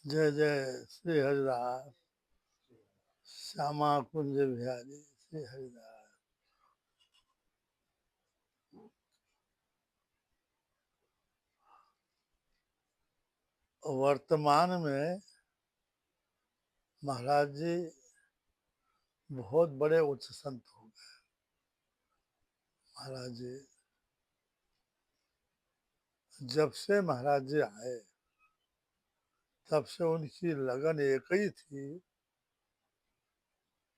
जय जय श्री हरिदास। श्यामा कुंज बिहारी श्री हरिदास। वर्तमान में महाराज जी बहुत बड़े उच्च संत हो गए। महाराज जी जब से महाराज जी आए तब से उनकी लगन एक ही थी,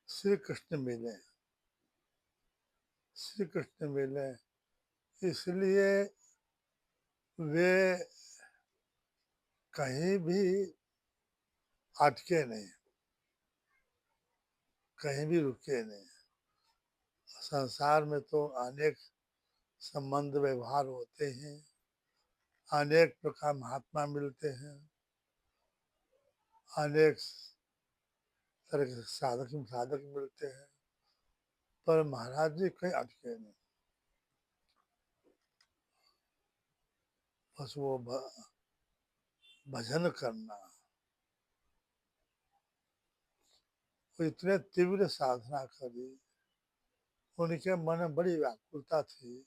श्री कृष्ण मिले, श्री कृष्ण मिले। इसलिए वे कहीं भी अटके नहीं, कहीं भी रुके नहीं। संसार में तो अनेक संबंध व्यवहार होते हैं, अनेक प्रकार महात्मा मिलते हैं, अनेक तरह के साधक साधक मिलते हैं, पर महाराज जी कहीं अटके नहीं। बस वो भजन करना, वो इतने तीव्र साधना करी, उनके मन में बड़ी व्याकुलता थी।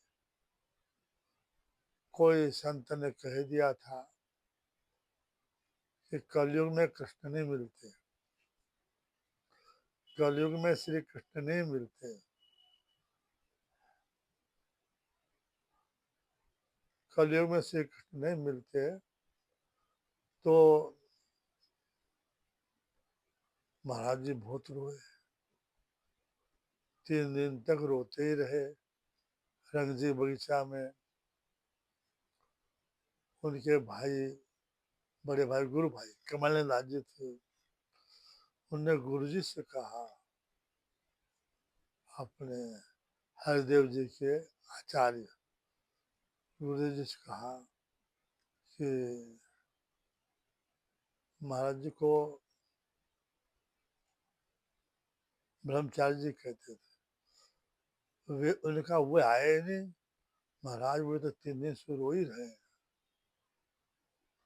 कोई संत ने कह दिया था कि कलयुग में कृष्ण नहीं मिलते, कलयुग में श्री कृष्ण नहीं मिलते। कलयुग में श्री कृष्ण नहीं मिलते तो महाराज जी बहुत रोए, 3 दिन तक रोते ही रहे। रंगजी बगीचा में उनके भाई, बड़े भाई गुरु भाई कमल दास जी थे। उनने गुरु जी से कहा, अपने हरिदेव जी के आचार्य गुरु जी से कहा कि महाराज जी को ब्रह्मचारी जी कहते थे। वे उनका वो आए नहीं। महाराज वो तो 3 दिन से रो ही रहे,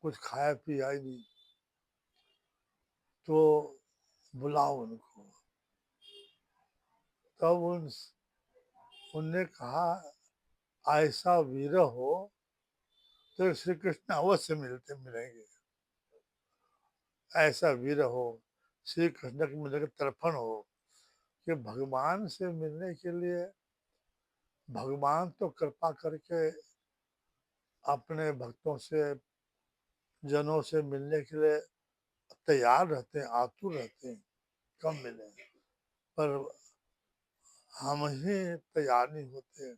कुछ खाया पिया ही नहीं। तो बुलाओ उनको। तब उनने कहा, ऐसा वीर हो तो श्री कृष्ण अवश्य मिलेंगे। ऐसा वीर हो, श्री कृष्ण के मिलने के तर्पण हो कि भगवान से मिलने के लिए भगवान तो कृपा करके अपने भक्तों से, जनों से मिलने के लिए तैयार रहते हैं, आतुर रहते हैं, कब मिले। पर हम ही तैयार नहीं होते।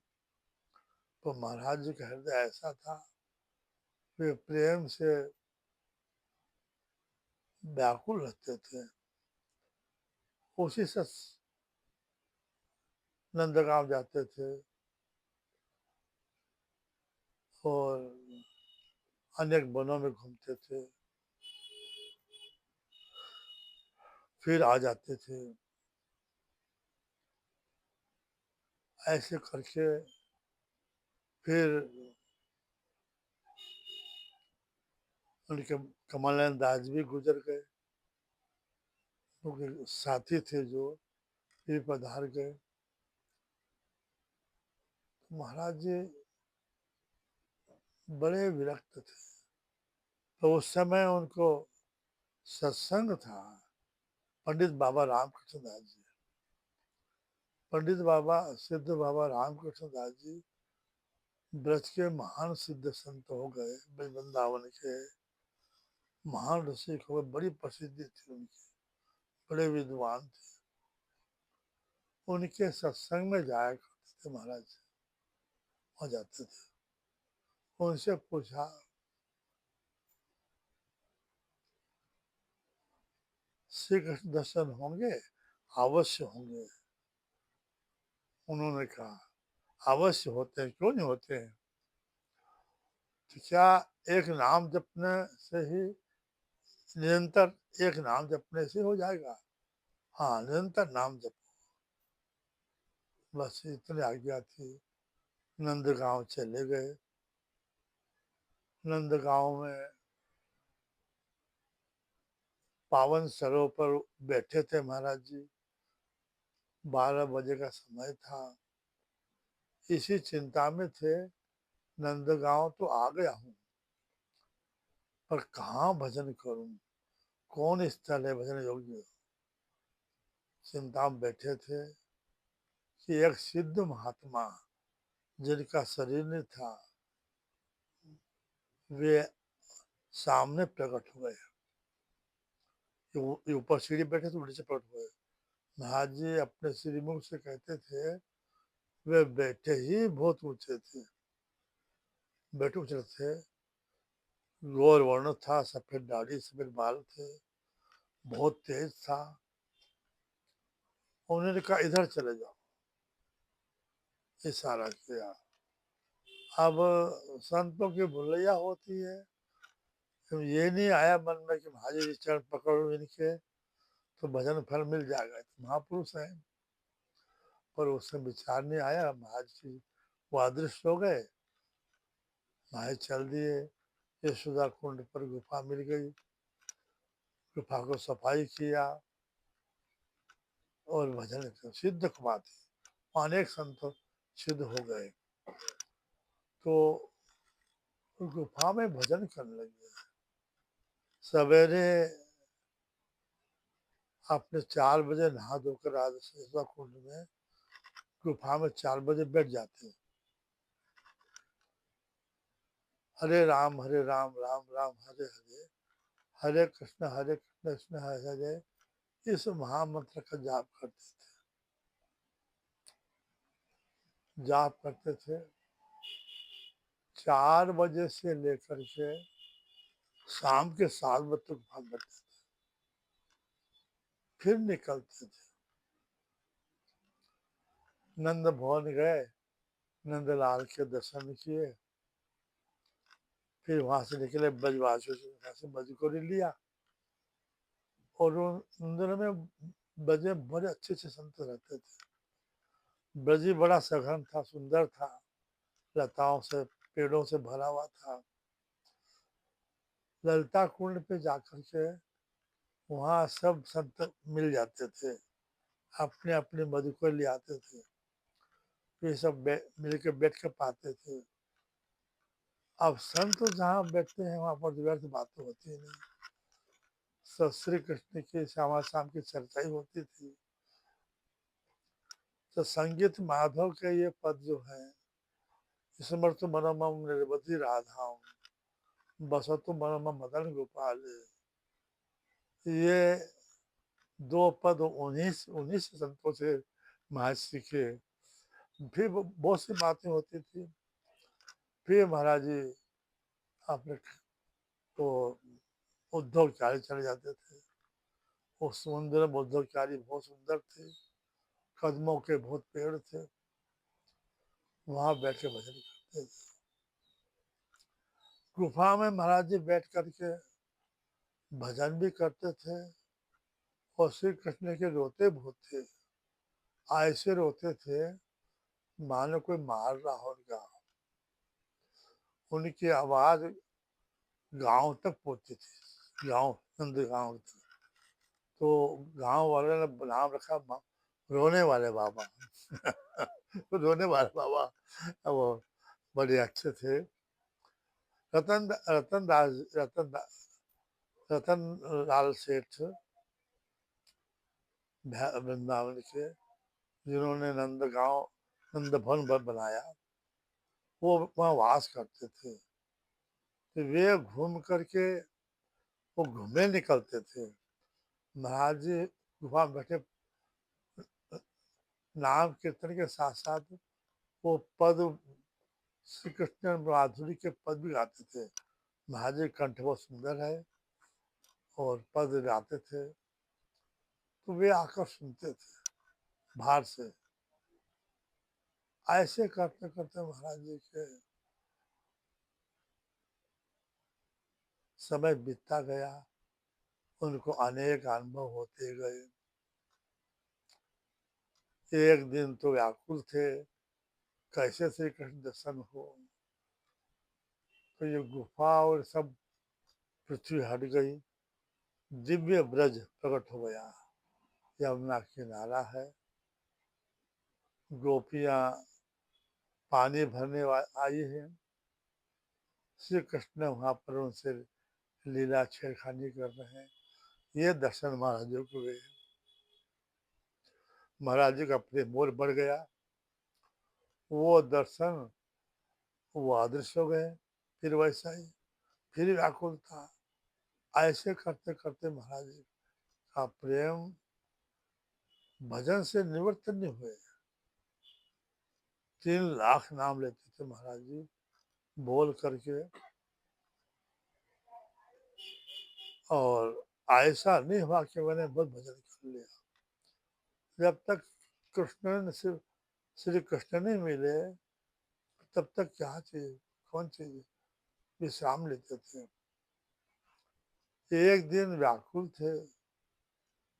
तो महाराज जी का हृदय ऐसा था, वे प्रेम से व्याकुल रहते थे। उसी से नंदगांव जाते थे और अनेक वनों में घूमते थे, फिर आ जाते थे। ऐसे करके फिर उनके कमलनंद दास भी गुजर गए, उनके साथी थे जो भी पधार गए। तो महाराज जी बड़े विरक्त थे। तो उस समय उनको सत्संग था, पंडित बाबा रामकृष्ण दास जी। पंडित बाबा सिद्ध बाबा रामकृष्ण दास जी ब्रज के महान सिद्ध संत हो गए, वृंदावन के महान ऋषि हो गए, बड़ी प्रसिद्धि थी उनकी, बड़े विद्वान थे। उनके सत्संग में जाया करते थे महाराज, हो जाते थे। उनसे पूछा, श्री कृष्ण दर्शन होंगे? अवश्य होंगे। उन्होंने कहा, अवश्य होते हैं, क्यों नहीं होते हैं। तो क्या एक नाम जपने से ही, निरंतर एक नाम जपने से हो जाएगा? हाँ, निरंतर नाम जपो। बस इतनी आज्ञा थी। नंदगांव चले गए। नंदगांव में पावन सरोवर पर बैठे थे महाराज जी। 12 बजे का समय था। इसी चिंता में थे, नंदगांव तो आ गया हूँ, पर कहाँ भजन करूं, कौन स्थल है भजन योग्य। चिंता में बैठे थे कि एक सिद्ध महात्मा जिनका शरीर नहीं था, वे सामने प्रकट हुए। ये ऊपर सीढ़ी बैठे थे, नीचे प्रकट हुए। महाराज जी अपने श्रीमुख से कहते थे, वे बैठे ही बहुत ऊंचे थे, बैठे ऊंचे थे, गौर वर्ण था, सफेद दाढ़ी सफेद बाल थे, बहुत तेज था। उन्होंने कहा इधर चले जाओ, इशारा किया। अब संतों की भुलैया होती है, तो ये नहीं आया मन में कि महाराज जी चरण पकड़ो इनके तो भजन फल मिल जाएगा, तो महापुरुष है। पर उसमें विचार नहीं आया। महाराज जी वो अदृश्य हो गए। महाराज चल दिए। यशोदा कुंड पर गुफा मिल गई, गुफा को सफाई किया और भजन सिद्ध कुमार अनेक संत सिद्ध हो गए। तो गुफा में भजन करने लगे। सवेरे आपने 4 बजे नहा धोकर राधा कुंड में गुफा में 4 बजे बैठ जाते हैं। हरे राम राम राम हरे हरे, हरे कृष्ण कृष्ण हरे हरे, इस महामंत्र का जाप करते थे। जाप करते थे 4 बजे से लेकर के शाम के 7 बजे तक भाग करते थे, फिर निकलते थे। नंद भवन गए, नंदलाल के दर्शन किए, फिर वहां से निकले ब्रजवासियों से, वहां से मजकूरी लिया। और उन में ब्रज बड़े अच्छे अच्छे संत रहते थे। ब्रज ही बड़ा सघन था, सुंदर था, लताओं से पेड़ों से भरा हुआ था। ललिता कुंड पे जाकर के वहाँ सब संत मिल जाते थे, अपने अपने मधुकर ले आते थे, फिर सब मिल के बैठ के पाते थे। अब संत जहाँ बैठते हैं वहां पर व्यर्थ बातें होती नहीं, सब श्री कृष्ण की श्यामा शाम की चर्चा ही होती थी। तो संगीत माधव के ये पद जो है, स्मृत मनोमम निर्वधि राधा बसतु मनोमम मदन गोपाल, ये दो पद उन्हीं उन्हीं से संतों से महाराज सीखे। फिर बहुत सी बातें होती थी। फिर महाराज जी अपने तो उद्धवचारी चले जाते थे। वो समुद्र में उद्धवचारी बहुत सुंदर थे, कदमों के बहुत पेड़ थे, वहां बैठ के भजन करते थे। गुफा में महाराज जी बैठ करके भजन भी करते थे, और श्री कृष्ण के रोते बहुत थे, ऐसे रोते थे मानो कोई मार रहा हो उनका। उनकी आवाज गांव तक पहुंची थी, गांव नंदगांव तक। तो गांव वाले ने नाम रखा रोने वाले बाबा। रोने वाले बाबा वो बड़े अच्छे थे। रतन रतन दास रतन रतन लाल सेठ वृंदावन के, जिन्होंने नंदगांव नंद भवन बनाया, वो वहाँ वास करते थे। तो वे घूम करके वो घूमने निकलते थे। महाराज जी गुफा में बैठे नाम कीर्तन के साथ साथ वो पद, श्री कृष्ण माधुरी के पद भी गाते थे। महाराज जी कंठ बहुत सुंदर है और पद गाते थे, तो वे आकर सुनते थे बाहर से। ऐसे करते करते महाराज जी के समय बीतता गया, उनको अनेक अनुभव होते गए। एक दिन तो व्याकुल थे, कैसे श्री कृष्ण दर्शन हो। तो ये गुफा और सब पृथ्वी हट गई, दिव्य ब्रज प्रकट हो गया। यमुना किनारा है, गोपियां पानी भरने आई हैं। श्री कृष्ण वहां पर उनसे लीला छेड़खानी कर रहे हैं। ये दर्शन महाराज जी को हुए। महाराज जी का प्रेम और बढ़ गया। वो दर्शन वो अदृश्य हो गए। फिर वैसा ही, फिर व्याकुलता। ऐसे करते करते महाराज जी का प्रेम भजन से निवृत्त नहीं हुए। 3 लाख नाम लेते थे महाराज जी बोल करके। और ऐसा नहीं हुआ कि मैंने बहुत भजन कर लिया। जब तक कृष्ण ने श्री कृष्ण नहीं मिले तब तक क्या चाहिए, कौन चाहिए, विश्राम लेते थे। एक दिन व्याकुल थे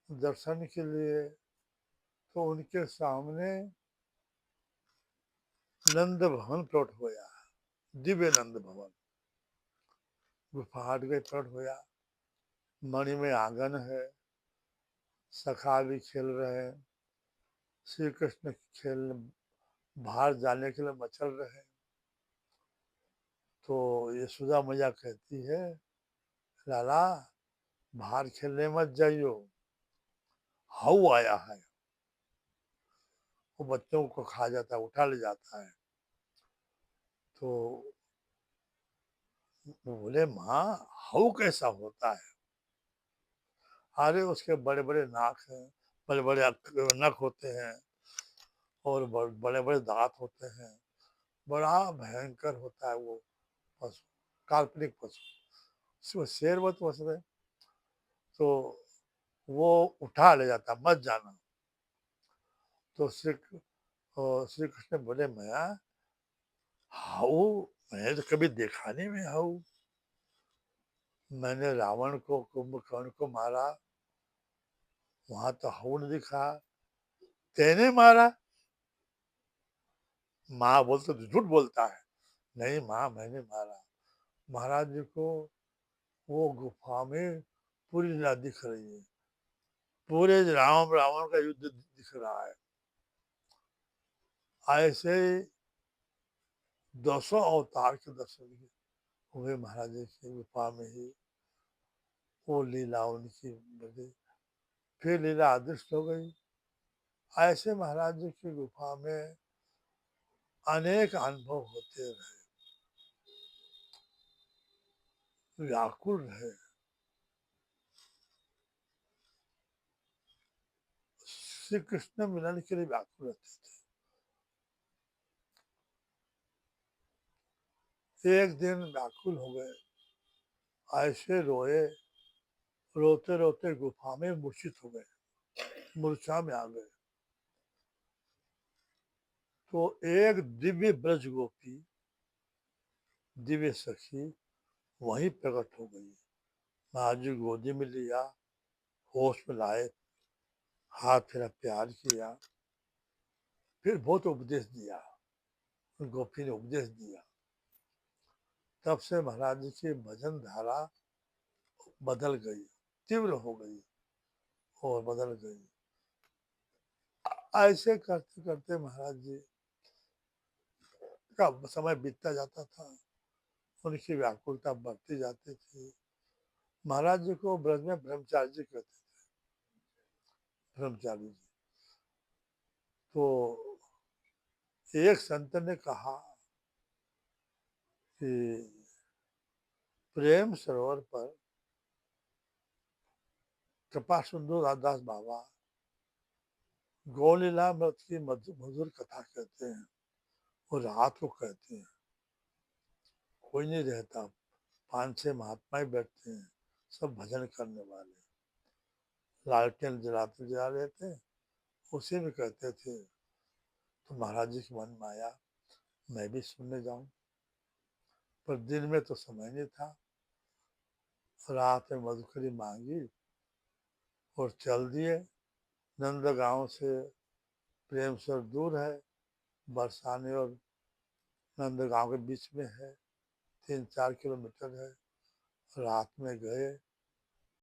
दर्शन के लिए, तो उनके सामने नंद भवन प्रकट होया। दिव्य नंद भवन गुफाट गए प्रकट होया। मणि में आंगन है, सखा भी खेल रहे हैं। श्री कृष्ण खेल बाहर जाने के लिए मचल रहे हैं। तो यशोदा मैया कहती है, लाला बाहर खेलने मत जाइयो, हाउ आया है, वो बच्चों को खा जाता है, उठा ले जाता है। तो बोले, माँ हाउ कैसा होता है? अरे उसके बड़े बड़े नाक हैं, बड़े बड़े नख होते हैं, और बड़े बड़े दांत होते हैं। बड़ा भयंकर होता है वो पशु, काल्पनिक पशु। शेर मत वसते, तो वो उठा ले जाता, मत जाना। तो श्री कृष्ण बोले, मैया हाउ मैंने तो कभी देखा नहीं। मैं हाउ, मैंने रावण को कुंभकर्ण को मारा, वहां तो हाउ नहीं दिखा। तेने मारा? माँ बोलते तो झूठ बोलता है। नहीं माँ, मैंने मारा। महाराज जी को वो गुफा में पूरी लीला दिख रही है। पूरे राम रावण का युद्ध दिख रहा है। ऐसे 200 अवतार के दर्शन हुए महाराज जी की गुफा में ही। वो लीला उनकी बड़ी, फिर लीला अदृश्य हो गई। ऐसे महाराज जी की गुफा में अनेक अनुभव होते रहे, व्याकुल रहे। श्री कृष्ण मिलन के लिए व्याकुल रहते थे। एक दिन व्याकुल हो गए, ऐसे रोए, रोते रोते गुफा में मूर्छित हो गए, मूर्छा में आ गए। तो एक दिव्य ब्रज गोपी, दिव्य सखी वहीं प्रकट हो गई। महाराज जी गोदी में लिया, होश में लाए, हाथ फिरा, प्यार किया, फिर बहुत उपदेश दिया। गोपी ने उपदेश दिया। तब से महाराज जी की भजन धारा बदल गई, तीव्र हो गई और बदल गई। ऐसे करते करते महाराज जी का समय बीतता जाता था, उनकी व्याकुलता बढ़ती जाती थी। महाराज जी को ब्रज में ब्रह्मचारी जी कहते थे, ब्रह्मचारी जी। तो एक संत ने कहा कि प्रेम सरोवर पर कृपा सुंदर दास बाबा गौलीला मृत की मधुर कथा कहते हैं, और रात को कहते हैं। कोई नहीं रहता, 5-6 महात्मा ही बैठते हैं, सब भजन करने वाले, लालटेन जलाते जला रहे थे, उसी में कहते थे। तो महाराज जी के मन में आया, मैं भी सुनने जाऊं, पर दिन में तो समय नहीं था। रात में मधुकरी मांगी और चल दिए। नंदगांव से प्रेमसर दूर है, बरसाने और नंदगांव के बीच में है, 3-4 किलोमीटर है। रात में गए,